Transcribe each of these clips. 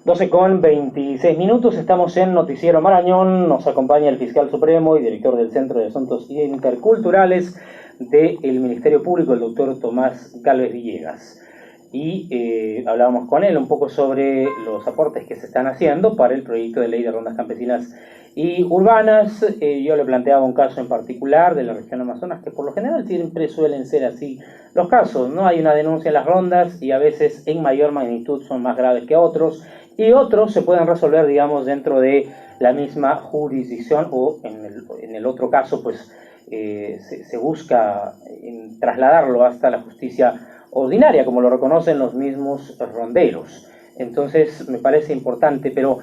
12:26, estamos en Noticiero Marañón, nos acompaña el fiscal supremo y director del Centro de Asuntos Interculturales del Ministerio Público, el doctor Tomás Gálvez Villegas. Y hablábamos con él un poco sobre los aportes que se están haciendo para el proyecto de ley de rondas campesinas y urbanas. Yo le planteaba un caso en particular de la región Amazonas, que por lo general siempre suelen ser así los casos, ¿no? Hay una denuncia en las rondas y a veces en mayor magnitud son más graves que otros, y otros se pueden resolver, digamos, dentro de la misma jurisdicción, o en el otro caso, pues se busca trasladarlo hasta la justicia ordinaria, como lo reconocen los mismos ronderos. Entonces me parece importante, pero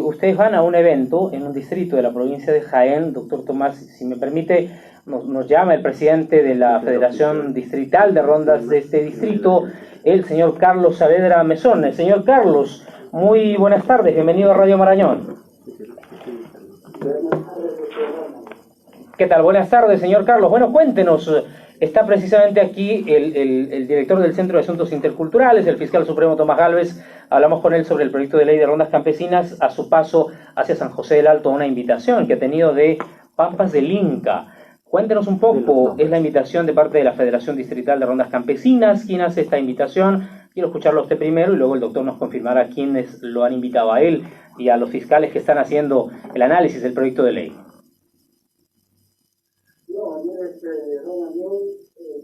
ustedes van a un evento en un distrito de la provincia de Jaén, doctor Tomás, si me permite, nos llama el presidente de la Federación Distrital de Rondas de este distrito, el señor Carlos Saavedra Mesones. Señor Carlos, muy buenas tardes, bienvenido a Radio Marañón. ¿Qué tal? Buenas tardes, señor Carlos. Bueno, cuéntenos, está precisamente aquí el director del Centro de Asuntos Interculturales, el fiscal supremo Tomás Gálvez. Hablamos con él sobre el proyecto de ley de rondas campesinas a su paso hacia San José del Alto, una invitación que ha tenido de Pampas del Inca. Cuéntenos un poco, es la invitación de parte de la Federación Distrital de Rondas Campesinas. ¿Quién hace esta invitación? Quiero escucharlo a usted primero y luego el doctor nos confirmará quiénes lo han invitado a él y a los fiscales que están haciendo el análisis del proyecto de ley.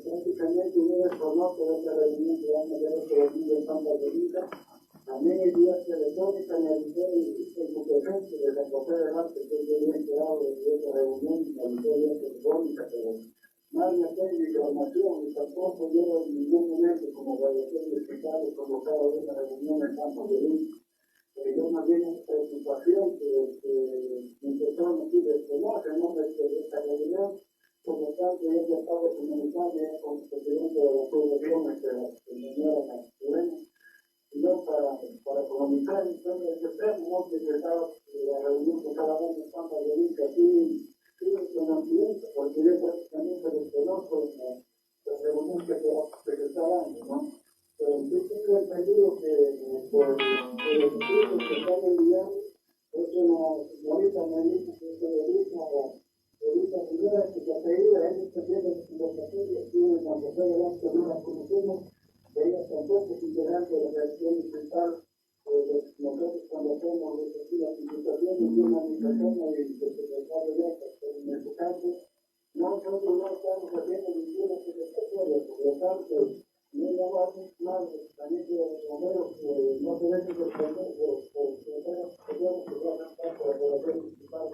Prácticamente yo desconozco de esta reunión que van a llevar que en Pampas del Inca. También el día telefónica me avisó en su presencia de San José del Alto, que yo había enterado de esta reunión, me avisó vía telefónica, pero nadie tengo información y tampoco yo en ningún momento como evaluación de fiscales convocado a una reunión en Pampas del Inca. Pero yo más bien es preocupación que mi persona aquí desconoce, ¿no?, de esta reunión. Por lo tanto, yo trataba de comunicarme con el presidente de la Federación, el señor Moreno, sino para comunicar entonces ese tema, ¿no?, que se estaba la reunión que estaba dando en Pampas del Inca, sin conocimiento, porque yo prácticamente desconozco la reunión que se está dando, ¿no? Pero yo tengo entendido que por el estudio que están enviando, es una señorita Melissa que se dedica a la primera que se ha pedido a ellos también de conversación y estuvo en San José del Alto, no la conocemos, de ellas tampoco es integrante de la Federación Distrital. Nosotros cuando hacemos las invitaciones de una invitación del secretario de Actas, pero en este caso nosotros no estamos haciendo ninguna secretaria, por lo tanto no llamamos más también de los bomberos que no se deben sorprender por secretarios que van a estar por la Federación Distrital.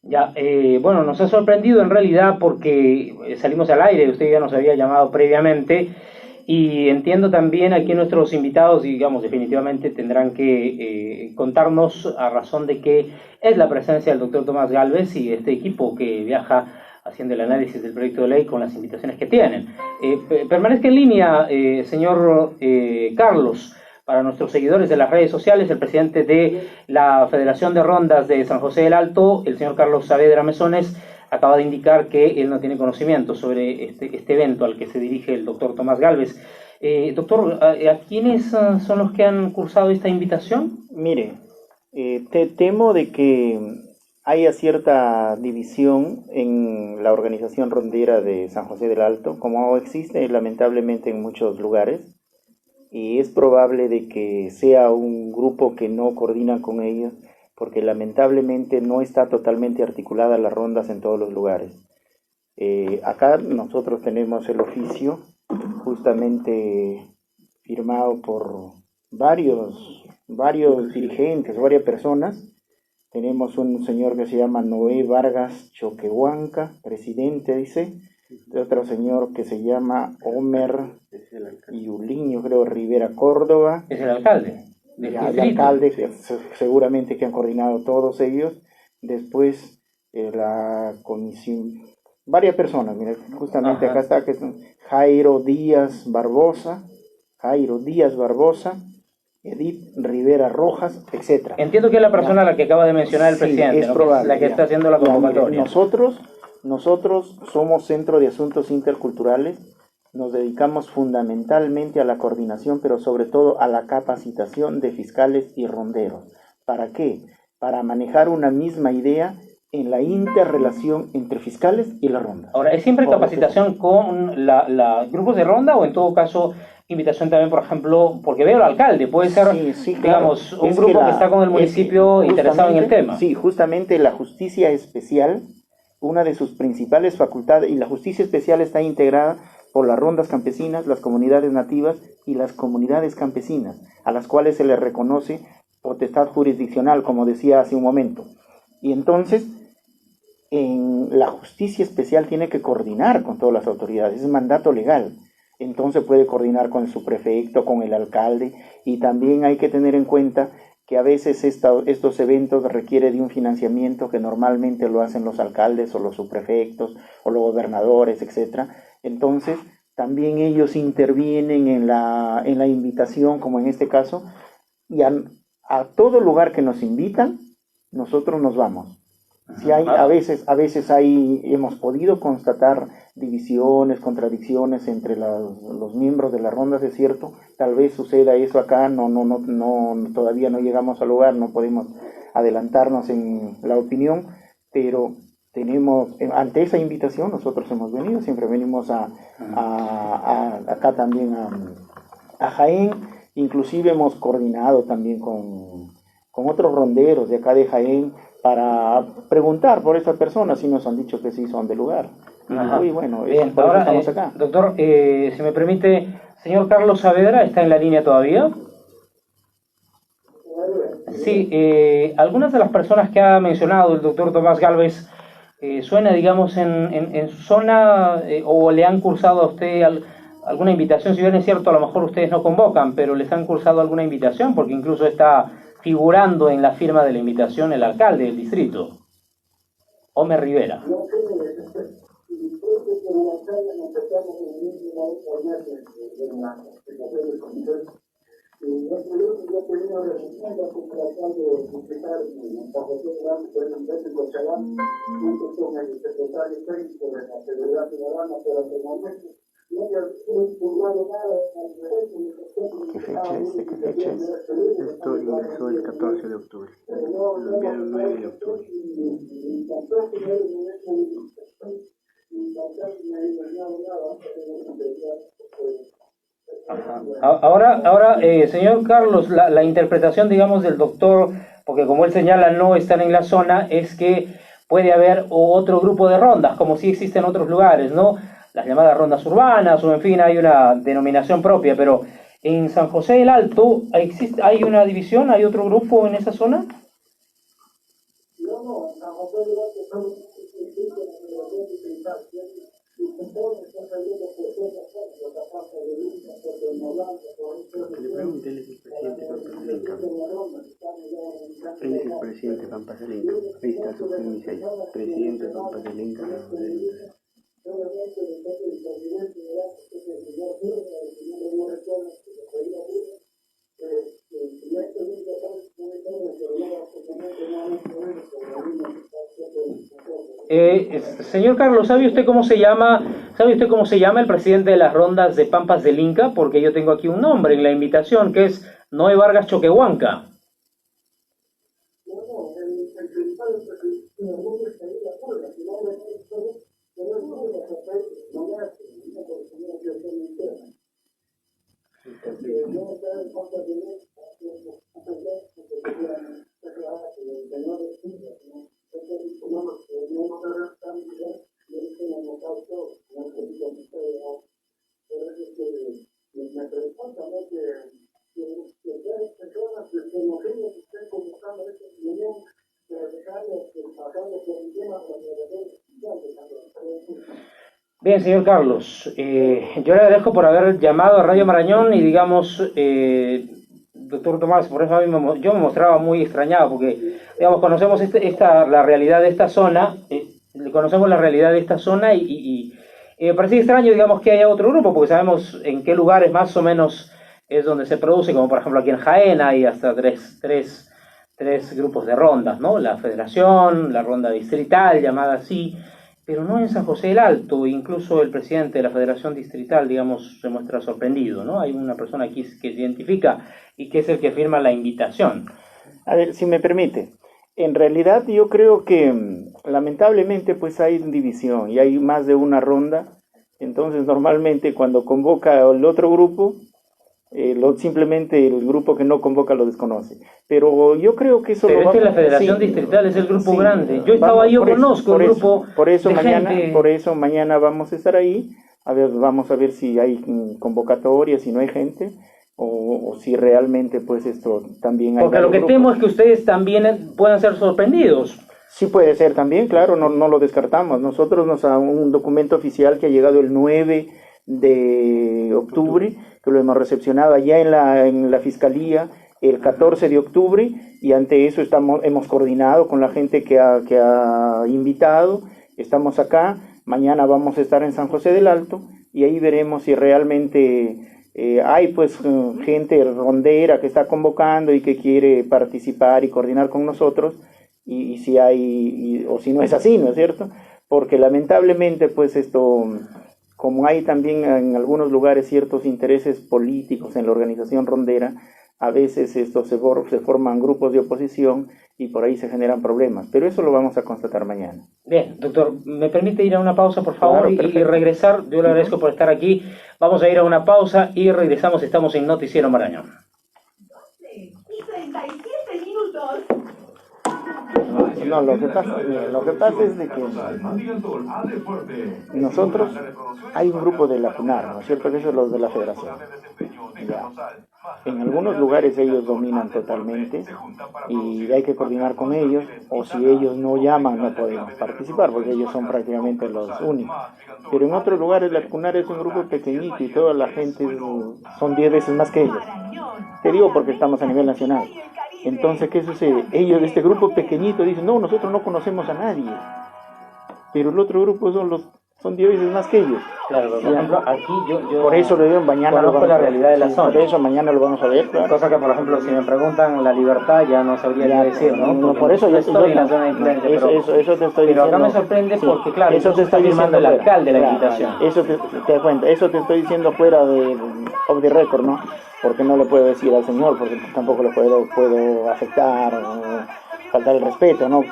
Ya, bueno, nos ha sorprendido en realidad porque salimos al aire, usted ya nos había llamado previamente, y entiendo también aquí nuestros invitados, digamos, definitivamente tendrán que contarnos a razón de qué es la presencia del doctor Tomás Gálvez y este equipo que viaja haciendo el análisis del proyecto de ley con las invitaciones que tienen. Permanezca en línea, señor Carlos. Para nuestros seguidores de las redes sociales, el presidente de la Federación de Rondas de San José del Alto, el señor Carlos Saavedra Mesones, acaba de indicar que él no tiene conocimiento sobre este evento al que se dirige el doctor Tomás Gálvez. Doctor, ¿a quiénes son los que han cursado esta invitación? Mire, temo de que haya cierta división en la organización rondera de San José del Alto, como existe lamentablemente en muchos lugares. Y es probable de que sea un grupo que no coordina con ellos, porque lamentablemente no está totalmente articulada las rondas en todos los lugares. Acá nosotros tenemos el oficio justamente firmado por varios dirigentes, varias personas. Tenemos un señor que se llama Noé Vargas Choquehuanca, presidente, dice, de otro señor que se llama Homer Yuliño, creo, Rivera Córdoba. Es el alcalde. El alcalde, seguramente que han coordinado todos ellos. Después la comisión, varias personas, mira, justamente acá está, que son Jairo Díaz Barbosa, Edith Rivera Rojas, etc. Entiendo que es la persona a la que acaba de mencionar el presidente, es ¿no?, probable, la que está haciendo la convocatoria. Nosotros somos Centro de Asuntos Interculturales nos dedicamos fundamentalmente a la coordinación, pero sobre todo a la capacitación de fiscales y ronderos. ¿Para qué? Para manejar una misma idea en la interrelación entre fiscales y la ronda. Ahora, ¿es siempre capacitación con grupos de ronda o en todo caso invitación también, por ejemplo, porque veo al alcalde, puede ser, sí, digamos, claro. un grupo que está con el municipio interesado en el tema? Sí, justamente la justicia especial, una de sus principales facultades, y la justicia especial está integrada por las rondas campesinas, las comunidades nativas y las comunidades campesinas, a las cuales se les reconoce potestad jurisdiccional, como decía hace un momento. Y entonces, la justicia especial tiene que coordinar con todas las autoridades, es mandato legal. Entonces puede coordinar con el subprefecto, con el alcalde, y también hay que tener en cuenta que a veces estos eventos requieren de un financiamiento que normalmente lo hacen los alcaldes o los subprefectos o los gobernadores, etc. Entonces también ellos intervienen en la invitación, como en este caso, y a todo lugar que nos invitan, nosotros nos vamos. Si hay, a veces hemos podido constatar divisiones, contradicciones entre los miembros de las rondas, es cierto, tal vez suceda eso acá, todavía no llegamos al lugar, no podemos adelantarnos en la opinión, pero ante esa invitación nosotros hemos venido, siempre venimos acá también a Jaén, inclusive hemos coordinado también con otros ronderos de acá de Jaén, para preguntar por estas personas, y nos han dicho que sí son del lugar. Y bueno, bien, por ahora, eso estamos acá. Doctor, si me permite, señor Carlos Saavedra, ¿está en la línea todavía? Sí, algunas de las personas que ha mencionado el doctor Tomás Gálvez, ¿suena, digamos, en su zona o le han cursado a usted alguna invitación? Si bien es cierto, a lo mejor ustedes no convocan, pero les han cursado alguna invitación, porque incluso está figurando en la firma de la invitación el alcalde del distrito, Homer Rivera. ¿Qué fecha es? ¿De qué fecha es? Esto ingresó el 14 de octubre. Lo enviaron el 9 de octubre. Ahora, señor Carlos, la interpretación, digamos, del doctor, porque como él señala no están en la zona, es que puede haber otro grupo de rondas, como sí existe en otros lugares, ¿no? Las llamadas rondas urbanas, o en fin, hay una denominación propia, pero en San José del Alto, ¿hay una división, hay otro grupo en esa zona? No, en San José del Alto son Le pregunté, él es el presidente de Pampas del Inca. Él es el presidente de Pampas del Inca. Ahí está su firma, ahí. Presidente de Pampas del Inca. Señor Carlos, ¿sabe usted cómo se llama el presidente de las rondas de Pampas del Inca? Porque yo tengo aquí un nombre en la invitación, que es Noé Vargas Choquehuanca. Bien, señor Carlos, yo le agradezco por haber llamado a Radio Marañón y digamos, doctor Tomás, por eso yo me mostraba muy extrañado porque, digamos, conocemos la realidad de esta zona, y me parece extraño, digamos, que haya otro grupo, porque sabemos en qué lugares más o menos es donde se produce, como por ejemplo aquí en Jaén hay hasta tres grupos de rondas, ¿no? La federación, la ronda distrital, llamada así, pero no en San José del Alto. Incluso el presidente de la Federación Distrital, digamos, se muestra sorprendido, ¿no? Hay una persona aquí que se identifica y que es el que firma la invitación. A ver, si me permite, en realidad yo creo que lamentablemente pues hay división y hay más de una ronda, entonces normalmente cuando convoca el otro grupo, simplemente el grupo que no convoca lo desconoce. Pero yo creo que eso pero lo es que la vamos, Federación sí, Distrital es el grupo sí, grande. Yo estaba ahí, yo conozco el grupo por eso de mañana, gente. por eso mañana vamos a estar ahí, a ver, vamos a ver si hay convocatoria, si no hay gente, o si realmente pues esto también hay. Porque lo que grupos. temo es que ustedes también puedan ser sorprendidos. Sí puede ser también, claro, no lo descartamos. Nosotros nos da un documento oficial que ha llegado el 9 de octubre, que lo hemos recepcionado allá en la Fiscalía el 14 de octubre, y ante eso hemos coordinado con la gente que ha invitado, estamos acá, mañana vamos a estar en San José del Alto, y ahí veremos si realmente hay pues gente rondera que está convocando y que quiere participar y coordinar con nosotros, y si hay, o si no es así, ¿no es cierto? Porque lamentablemente pues esto, como hay también en algunos lugares ciertos intereses políticos en la organización rondera, a veces esto se forman grupos de oposición y por ahí se generan problemas, pero eso lo vamos a constatar mañana. Bien, doctor, ¿me permite ir a una pausa, por favor, Claro, y regresar? Yo le agradezco por estar aquí. Vamos a ir a una pausa y regresamos. Estamos en Noticiero Marañón. 37 minutos. No, lo que pasa es de que nosotros, hay un grupo de la FUNAR, ¿no es cierto? Que esos son los de la Federación. Ya. En algunos lugares ellos dominan totalmente y hay que coordinar con ellos, o si ellos no llaman no podemos participar porque ellos son prácticamente los únicos. Pero en otros lugares la FUNAR es un grupo pequeñito y toda la gente son 10 veces más que ellos. Te digo porque estamos a nivel nacional. Entonces, ¿qué sucede? Ellos de este grupo pequeñito dicen, no, nosotros no conocemos a nadie. Pero el otro grupo son 10 veces más que ellos. Claro, por ejemplo, aquí yo por eso le digo, mañana lo conozco vamos la a ver. realidad de la Sí, zona. por eso mañana lo vamos a ver, claro. Cosa que, por ejemplo, si me preguntan la libertad, ya no sabría qué decir, ¿no? No, Porque por eso no yo estoy en la zona de influencia, eso te estoy pero diciendo. acá me sorprende porque, claro, eso te está estoy firmando diciendo el alcalde la claro, invitación. Eso te das cuenta, eso te estoy diciendo fuera de off the record, ¿no? Porque no le puedo decir al señor, porque tampoco le puedo afectar o faltar el respeto, ¿no?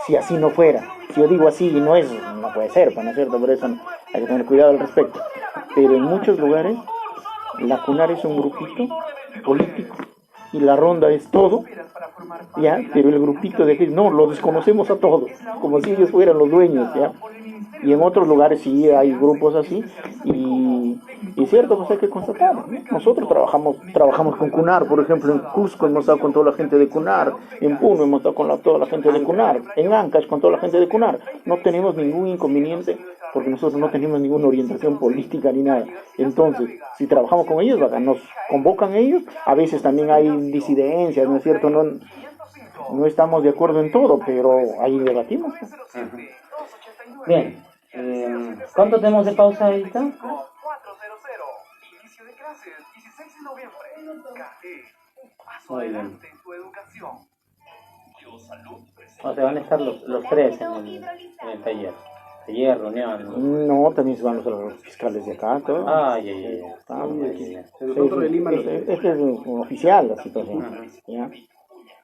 Si así no fuera. Si yo digo así y no es, no puede ser, ¿no es cierto? Por eso hay que tener cuidado al respecto. Pero en muchos lugares, la FUNAR es un grupito político y la ronda es todo, ¿ya? Pero el grupito de gente, no, lo desconocemos a todos, como si ellos fueran los dueños, ¿ya? Y en otros lugares sí hay grupos así, y es cierto, pues hay que constatar, ¿no? Nosotros trabajamos con CUNAR, por ejemplo, en Cusco hemos estado con toda la gente de CUNAR, en Puno hemos estado con toda la gente de CUNAR, en Ancash con toda la gente de CUNAR, no tenemos ningún inconveniente, porque nosotros no tenemos ninguna orientación política ni nada. Entonces, si trabajamos con ellos, nos convocan ellos, a veces también hay disidencias, ¿no es cierto? No estamos de acuerdo en todo, pero ahí debatimos. Bien, ¿cuánto tenemos de pausa ahorita? 400. Inicio de clases, 16 de noviembre. CAE, un paso Muy bien. adelante en tu educación. O sea, van a estar los tres en el taller. Taller, reunión. No, también se van los fiscales de acá, todo. Ay. Nosotros de Lima Es oficial la situación, ¿ya?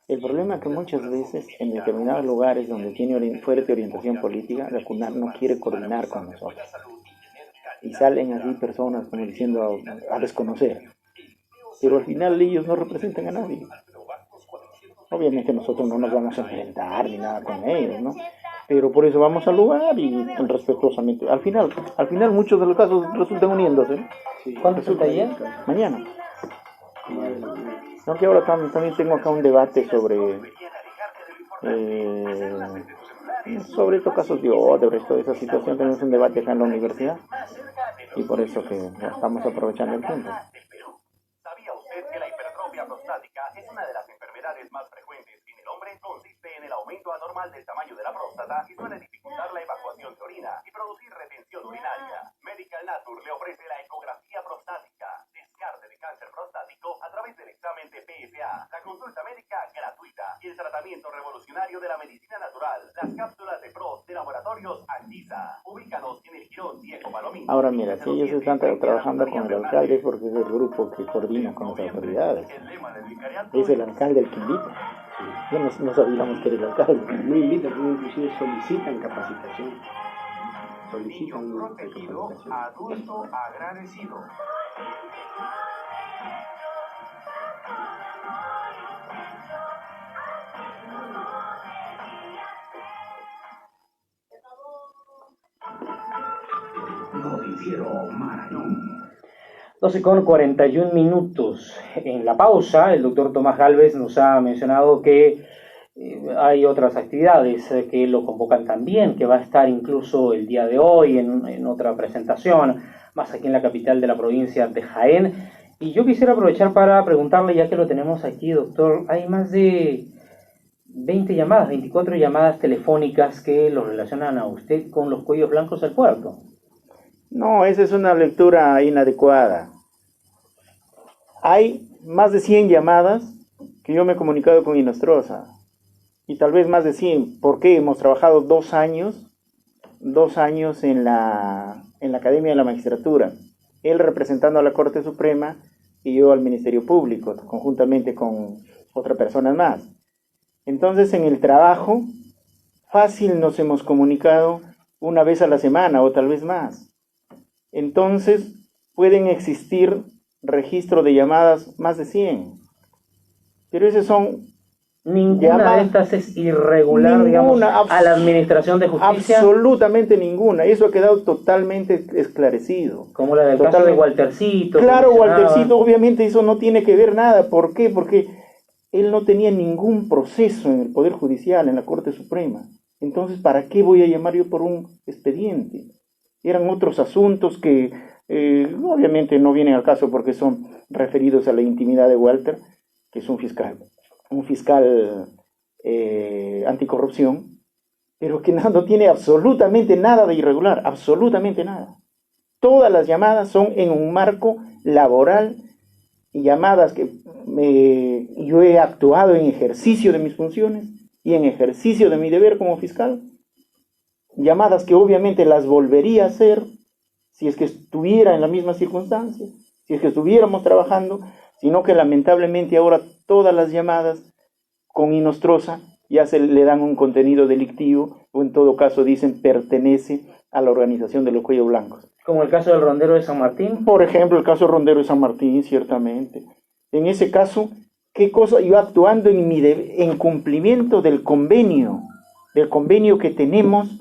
El problema es que muchas veces en determinados lugares donde tiene fuerte orientación política, la CUNAR no quiere coordinar con nosotros. Y salen así personas como diciendo a desconocer. Pero al final ellos no representan a nadie. Obviamente nosotros no nos vamos a enfrentar ni nada con ellos, ¿no? Pero por eso vamos al lugar y respetuosamente. Al final muchos de los casos resultan uniéndose. ¿Cuándo es el taller? Mañana. No, que ahora también tengo acá un debate sobre estos casos de Odebrecht, toda esa situación. Tenemos un debate acá en la universidad y por eso que estamos aprovechando el tiempo. ¿Sabía usted que la hipertrofia prostática es una de las enfermedades más frecuentes en el hombre? Consiste en el aumento anormal del tamaño de la próstata y suele dificultar la evacuación de orina y producir retención urinaria. Medical Nature le ofrece la ecografía prostática, descarte de cáncer prostático a través del examen de PSA, la consulta médica gratuita y el tratamiento revolucionario de la medicina natural, las cápsulas de PROS de laboratorios Si ellos están trabajando con el alcalde porque es el grupo que coordina con las autoridades. Es el alcalde el que invita. Ya no sabíamos que era el alcalde. No invitan, inclusive solicitan capacitación. Solicitan capacitación. Adulto agradecido. Noticiero Marañón. 12:41. En la pausa, el doctor Tomás Gálvez nos ha mencionado que hay otras actividades que lo convocan también, que va a estar incluso el día de hoy en otra presentación, más aquí en la capital de la provincia de Jaén. Y yo quisiera aprovechar para preguntarle, ya que lo tenemos aquí, doctor, hay más de 20 llamadas, 24 llamadas telefónicas que lo relacionan a usted con los cuellos blancos del puerto. No, esa es una lectura inadecuada. Hay más de 100 llamadas que yo me he comunicado con Inostroza. Y tal vez más de 100. ¿Por qué? Hemos trabajado 2 años en la Academia de la Magistratura. Él representando a la Corte Suprema y yo al Ministerio Público, conjuntamente con otra persona más. Entonces, en el trabajo, fácil nos hemos comunicado una vez a la semana o tal vez más. Entonces, pueden existir registro de llamadas más de 100. Pero esos son... Ninguna de estas es irregular, digamos, a la administración de justicia. Absolutamente ninguna. Eso ha quedado totalmente esclarecido. Como la del caso de Waltercito. Claro, Waltercito, obviamente eso no tiene que ver nada. ¿Por qué? Porque él no tenía ningún proceso en el Poder Judicial, en la Corte Suprema. Entonces, ¿para qué voy a llamar yo por un expediente? Eran otros asuntos que obviamente no vienen al caso porque son referidos a la intimidad de Walter, que es un fiscal anticorrupción, pero que no tiene absolutamente nada de irregular, absolutamente nada. Todas las llamadas son en un marco laboral y llamadas que yo he actuado en ejercicio de mis funciones y en ejercicio de mi deber como fiscal. Llamadas que obviamente las volvería a hacer si es que estuviera en la misma circunstancia, si es que estuviéramos trabajando, sino que lamentablemente ahora todas las llamadas con Inostroza ya se le dan un contenido delictivo o en todo caso dicen pertenece a la organización de los cuellos blancos. Como el caso del rondero de San Martín. Por ejemplo, el caso del rondero de San Martín, ciertamente. En ese caso, ¿qué cosa? Yo actuando en cumplimiento del convenio que tenemos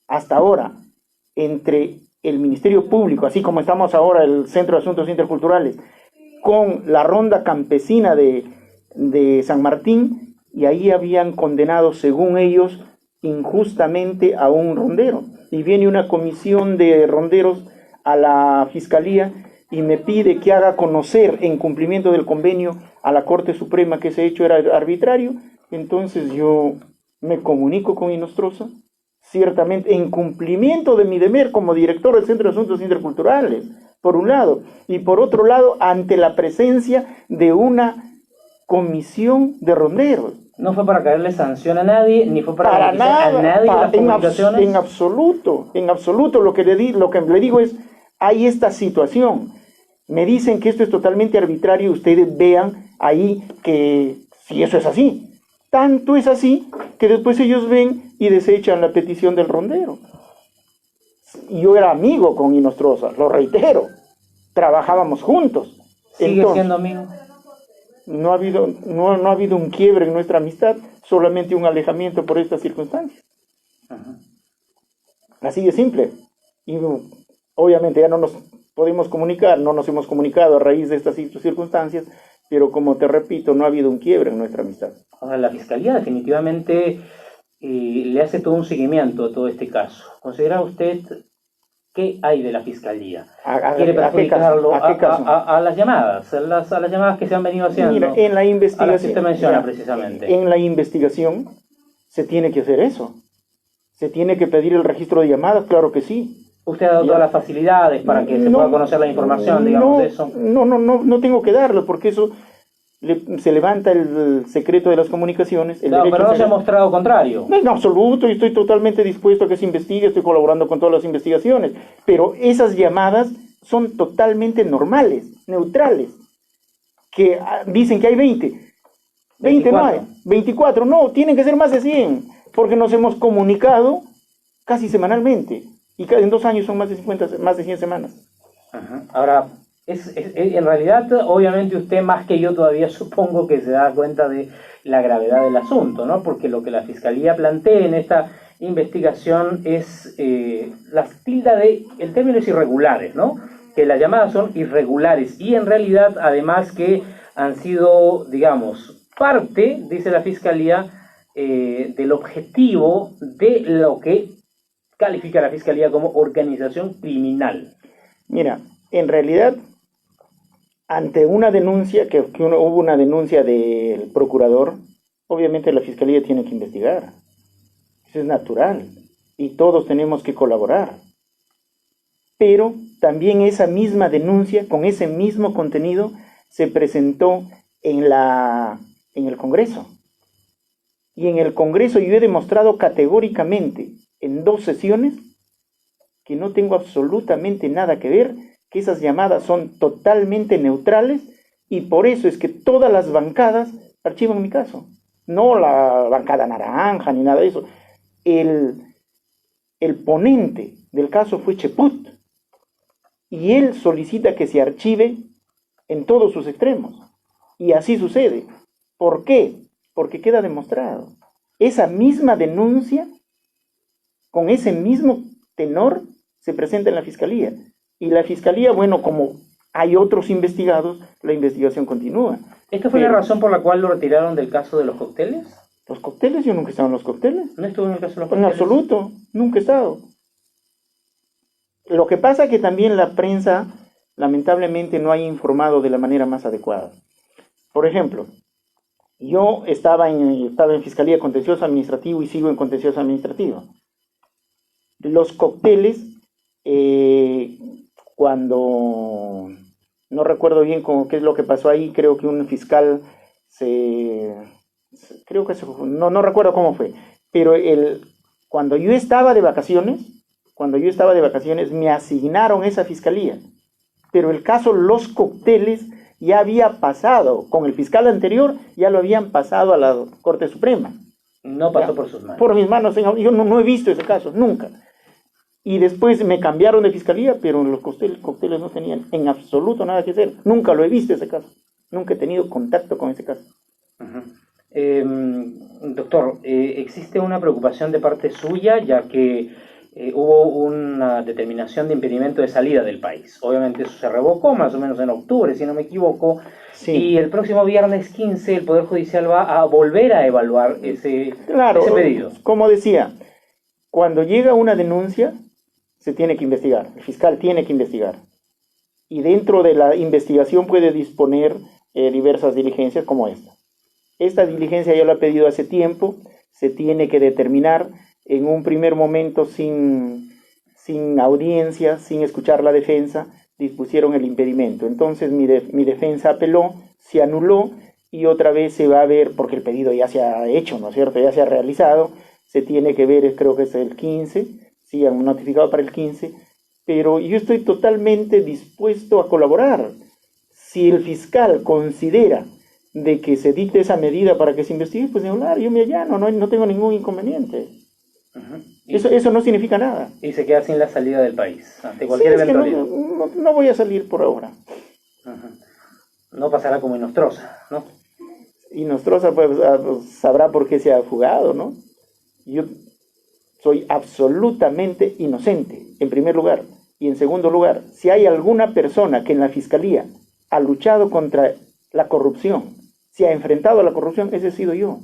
hasta ahora entre el Ministerio Público, así como estamos ahora el Centro de Asuntos Interculturales, con la Ronda Campesina de San Martín, y ahí habían condenado, según ellos, injustamente a un rondero. Y viene una comisión de ronderos a la Fiscalía y me pide que haga conocer, en cumplimiento del convenio, a la Corte Suprema que ese hecho era arbitrario. Entonces yo me comunico con Inostroza, ciertamente en cumplimiento de mi deber como director del Centro de Asuntos Interculturales, por un lado, y por otro lado, ante la presencia de una comisión de ronderos. No fue para caerle sanción a nadie, ni fue para nada, a nadie las comunicaciones. En absoluto, lo que le digo es, hay esta situación. Me dicen que esto es totalmente arbitrario, ustedes vean ahí que si eso es así. Tanto es así que después ellos ven y desechan la petición del rondero. Yo era amigo con Inostroza, lo reitero, trabajábamos juntos. ¿Sigue siendo amigo? No ha habido un quiebre en nuestra amistad, solamente un alejamiento por estas circunstancias. Ajá. Así de simple. Y obviamente ya no nos podemos comunicar, no nos hemos comunicado a raíz de estas circunstancias, pero como te repito, no ha habido un quiebre en nuestra amistad. Ahora, la Fiscalía definitivamente le hace todo un seguimiento a todo este caso. ¿Considera usted qué hay de la Fiscalía? ¿Quiere perjudicarlo a las llamadas? A las llamadas que se han venido haciendo. Mira, en la investigación, a las que usted menciona precisamente. En la investigación se tiene que hacer eso. Se tiene que pedir el registro de llamadas, claro que sí. ¿Usted ha dado todas las facilidades para que se pueda conocer la información, digamos, de eso? No tengo que darlo, porque eso se levanta el secreto de las comunicaciones. No, pero no se ha mostrado contrario. En absoluto, y estoy totalmente dispuesto a que se investigue, estoy colaborando con todas las investigaciones, pero esas llamadas son totalmente normales, neutrales, que dicen que hay 20. 20 no hay, 24, no, tienen que ser más de 100, porque nos hemos comunicado casi semanalmente, y en 2 años son más de 100 semanas. Ajá. Ahora, en realidad, obviamente usted más que yo todavía supongo que se da cuenta de la gravedad del asunto, ¿no? Porque lo que la Fiscalía plantea en esta investigación es la tilda de, el término es irregulares, ¿no? Que las llamadas son irregulares y en realidad además que han sido, digamos, parte, dice la Fiscalía, del objetivo de lo que califica la Fiscalía como organización criminal. Mira, en realidad, ante una denuncia, hubo una denuncia del procurador, obviamente la Fiscalía tiene que investigar. Eso es natural. Y todos tenemos que colaborar. Pero también esa misma denuncia, con ese mismo contenido, se presentó en el Congreso. Y en el Congreso yo he demostrado categóricamente, en 2 sesiones, que no tengo absolutamente nada que ver, que esas llamadas son totalmente neutrales, y por eso es que todas las bancadas archivan mi caso. No la bancada naranja ni nada de eso. El ponente del caso fue Cheput, y él solicita que se archive en todos sus extremos. Y así sucede. ¿Por qué? Porque queda demostrado. Esa misma denuncia, con ese mismo tenor, se presenta en la Fiscalía. Y la Fiscalía, bueno, como hay otros investigados, la investigación continúa. ¿Esta fue la razón por la cual lo retiraron del caso de los cócteles? ¿Los cócteles? Yo nunca he estado en los cócteles. ¿No estuvo en el caso de los En cócteles? absoluto, nunca he estado. Lo que pasa es que también la prensa, lamentablemente, no ha informado de la manera más adecuada. Por ejemplo, yo estaba en Fiscalía Contencioso Administrativo y sigo en Contencioso Administrativo. Los cócteles, cuando no recuerdo bien qué es lo que pasó ahí, creo que un fiscal no recuerdo cómo fue, pero cuando yo estaba de vacaciones, me asignaron esa fiscalía, pero el caso Los Cócteles ya había pasado, con el fiscal anterior, ya lo habían pasado a la Corte Suprema. No pasó por sus manos. Por mis manos, señor. Yo no he visto ese caso, nunca. Y después me cambiaron de fiscalía, pero los cócteles no tenían en absoluto nada que hacer. Nunca lo he visto ese caso. Nunca he tenido contacto con ese caso. Doctor, ¿existe una preocupación de parte suya, ya que hubo una determinación de impedimento de salida del país? Obviamente eso se revocó más o menos en octubre, si no me equivoco. Sí. Y el próximo viernes 15 el Poder Judicial va a volver a evaluar ese pedido. Como decía, cuando llega una denuncia, se tiene que investigar. El fiscal tiene que investigar. Y dentro de la investigación puede disponer diversas diligencias como esta. Esta diligencia ya lo ha pedido hace tiempo. Se tiene que determinar en un primer momento sin audiencia, sin escuchar la defensa, dispusieron el impedimento. Entonces mi defensa apeló, se anuló y otra vez se va a ver, porque el pedido ya se ha hecho, ¿no es cierto? Ya se ha realizado, se tiene que ver, creo que es el 15, sí, han notificado para el 15, pero yo estoy totalmente dispuesto a colaborar. Si el fiscal considera de que se dicte esa medida para que se investigue, pues de hablar, yo me allano, no tengo ningún inconveniente. Eso no significa nada. Y se queda sin la salida del país, ante cualquier eventualidad. No voy a salir por ahora. No pasará como Inostroza, ¿no? Inostroza pues sabrá por qué se ha fugado, ¿no? Yo soy absolutamente inocente, en primer lugar. Y en segundo lugar, si hay alguna persona que en la Fiscalía ha luchado contra la corrupción, se ha enfrentado a la corrupción, ese he sido yo.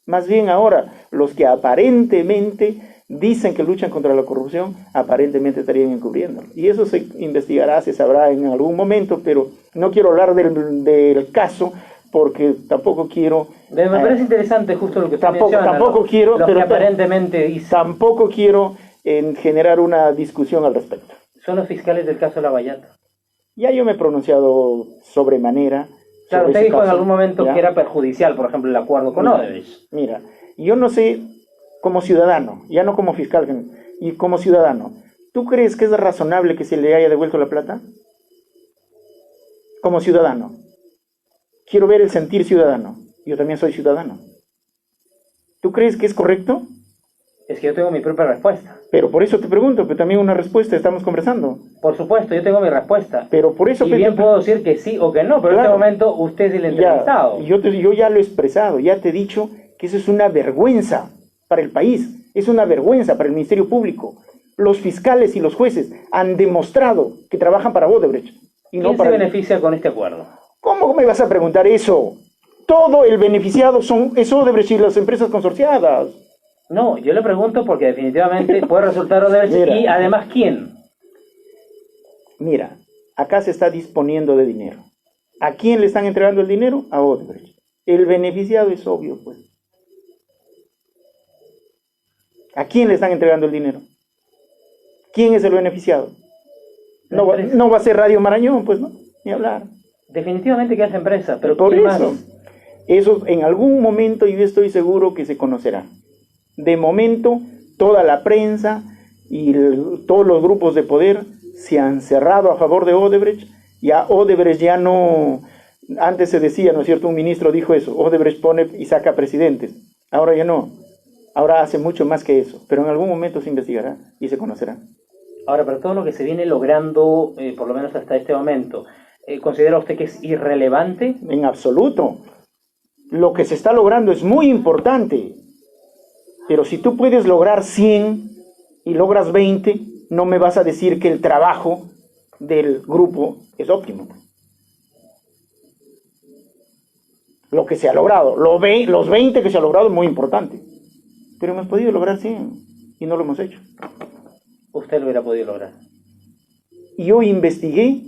Más bien ahora, los que aparentemente dicen que luchan contra la corrupción, aparentemente estarían encubriéndolo. Y eso se investigará, se sabrá en algún momento, pero no quiero hablar del caso, porque tampoco quiero... Me parece interesante justo lo que usted menciona. Tampoco quiero, pero aparentemente dice. Tampoco quiero generar una discusión al respecto. Son los fiscales del caso Lavallato. Ya yo me he pronunciado sobremanera Claro, sobre usted ese dijo en caso, algún momento ¿ya? que era perjudicial, por ejemplo, el acuerdo con Odebrecht. Mira, yo no sé, como ciudadano, ya no como fiscal, y como ciudadano, ¿tú crees que es razonable que se le haya devuelto la plata? Como ciudadano. Quiero ver el sentir ciudadano. Yo también soy ciudadano. ¿Tú crees que es correcto? Es que yo tengo mi propia respuesta. Pero por eso te pregunto, pero también una respuesta, estamos conversando. Por supuesto, yo tengo mi respuesta. Pero por eso... Y bien puedo decir que sí o que no, pero en Claro. este momento usted es el entrevistado. Yo ya lo he expresado, ya te he dicho que eso es una vergüenza para el país, es una vergüenza para el Ministerio Público. Los fiscales y los jueces han demostrado que trabajan para Odebrecht. Y no ¿Quién para se beneficia con este acuerdo? ¿Cómo me vas a preguntar eso? Todo el beneficiado es Odebrecht y las empresas consorciadas. No, yo le pregunto porque definitivamente puede resultar Odebrecht. Mira. Y además, ¿quién? Mira, acá se está disponiendo de dinero. ¿A quién le están entregando el dinero? A Odebrecht. El beneficiado es obvio, pues. ¿A quién le están entregando el dinero? ¿Quién es el beneficiado? No va a ser Radio Marañón, pues, ¿no? Ni hablar. Definitivamente que es empresa, pero Por ¿quién eso, más? eso en algún momento yo estoy seguro que se conocerá. De momento, toda la prensa y todos los grupos de poder se han cerrado a favor de Odebrecht. Ya Odebrecht ya no... Antes se decía, ¿no es cierto? Un ministro dijo eso, Odebrecht pone y saca presidentes. Ahora ya no. Ahora hace mucho más que eso. Pero en algún momento se investigará y se conocerá. Ahora, pero todo lo que se viene logrando, por lo menos hasta este momento, ¿considera usted que es irrelevante? En absoluto. Lo que se está logrando es muy importante. Pero si tú puedes lograr 100 y logras 20, no me vas a decir que el trabajo del grupo es óptimo. Lo que se ha logrado, los 20 que se ha logrado es muy importante. Pero hemos podido lograr 100 y no lo hemos hecho. Usted lo hubiera podido lograr. Yo investigué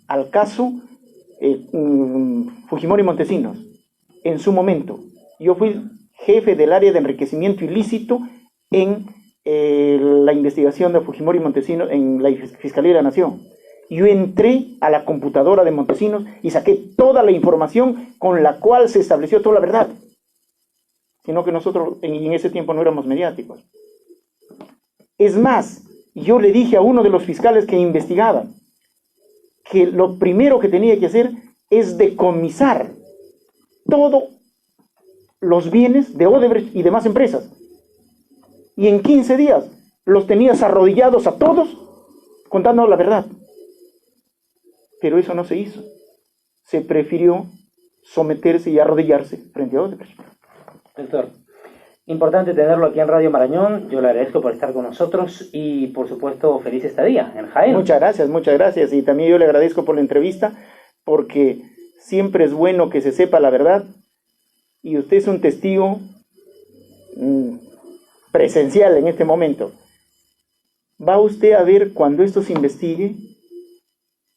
al caso Fujimori Montesinos. En su momento, yo fui jefe del área de enriquecimiento ilícito en la investigación de Fujimori Montesinos en la Fiscalía de la Nación. Yo entré a la computadora de Montesinos y saqué toda la información con la cual se estableció toda la verdad. Sino que nosotros en ese tiempo no éramos mediáticos. Es más, yo le dije a uno de los fiscales que investigaba que lo primero que tenía que hacer es decomisar todos los bienes de Odebrecht y demás empresas. Y en 15 días los tenías arrodillados a todos contando la verdad. Pero eso no se hizo. Se prefirió someterse y arrodillarse frente a Odebrecht. Doctor, importante tenerlo aquí en Radio Marañón. Yo le agradezco por estar con nosotros y, por supuesto, feliz estadía en Jaén. Muchas gracias. Y también yo le agradezco por la entrevista, porque siempre es bueno que se sepa la verdad. Y usted es un testigo presencial en este momento. Va usted a ver cuando esto se investigue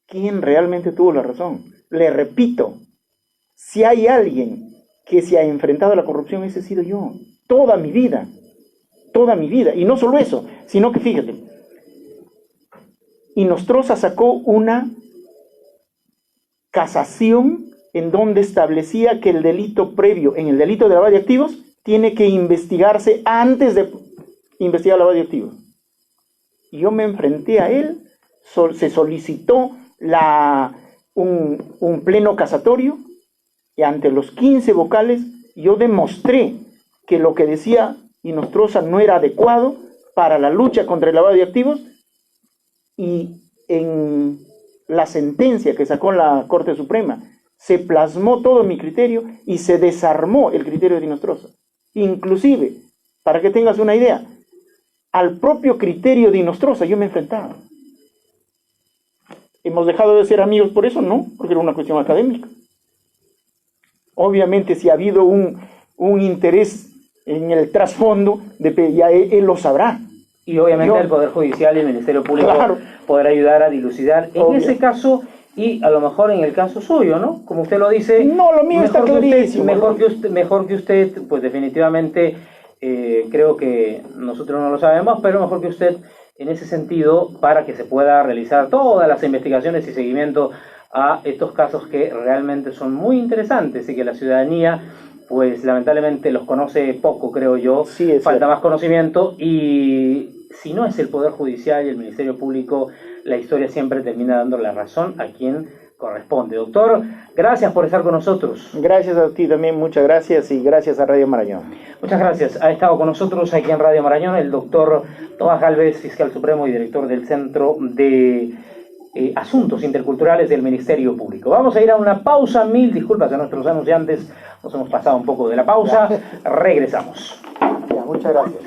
quién realmente tuvo la razón. Le repito, si hay alguien que se ha enfrentado a la corrupción, ese he sido yo. Toda mi vida. Y no solo eso, sino que fíjate, Inostroza sacó una casación en donde establecía que el delito previo, en el delito de lavado de activos, tiene que investigarse antes de investigar lavado de activos. Y yo me enfrenté a él, se solicitó un pleno casatorio, y ante los 15 vocales yo demostré que lo que decía Inostroza no era adecuado para la lucha contra el lavado de activos, y en la sentencia que sacó la Corte Suprema se plasmó todo mi criterio y se desarmó el criterio de Inostroza. Inclusive, para que tengas una idea, al propio criterio de Inostroza yo me enfrentaba. ¿Hemos dejado de ser amigos por eso? No, porque era una cuestión académica. Obviamente, si ha habido un interés en el trasfondo, ya él lo sabrá. Y obviamente el Poder Judicial y el Ministerio Público podrá ayudar a dilucidar en ese caso y a lo mejor en el caso suyo, ¿no? Como usted lo dice, no, lo mío está clarísimo. Mejor que usted, pues definitivamente creo que nosotros no lo sabemos, pero mejor que usted en ese sentido para que se pueda realizar todas las investigaciones y seguimiento a estos casos que realmente son muy interesantes y que la ciudadanía, pues lamentablemente los conoce poco, creo yo. Sí, es falta cierto. más conocimiento, y si no es el Poder Judicial y el Ministerio Público, la historia siempre termina dando la razón a quien corresponde. Doctor, gracias por estar con nosotros. Gracias a ti también, muchas gracias, y gracias a Radio Marañón. Muchas gracias. Ha estado con nosotros aquí en Radio Marañón el doctor Tomás Gálvez, fiscal supremo y director del Centro de Asuntos Interculturales del Ministerio Público. Vamos a ir a una pausa. Mil disculpas a nuestros anunciantes, nos hemos pasado un poco de la pausa. Regresamos. Ya, muchas gracias.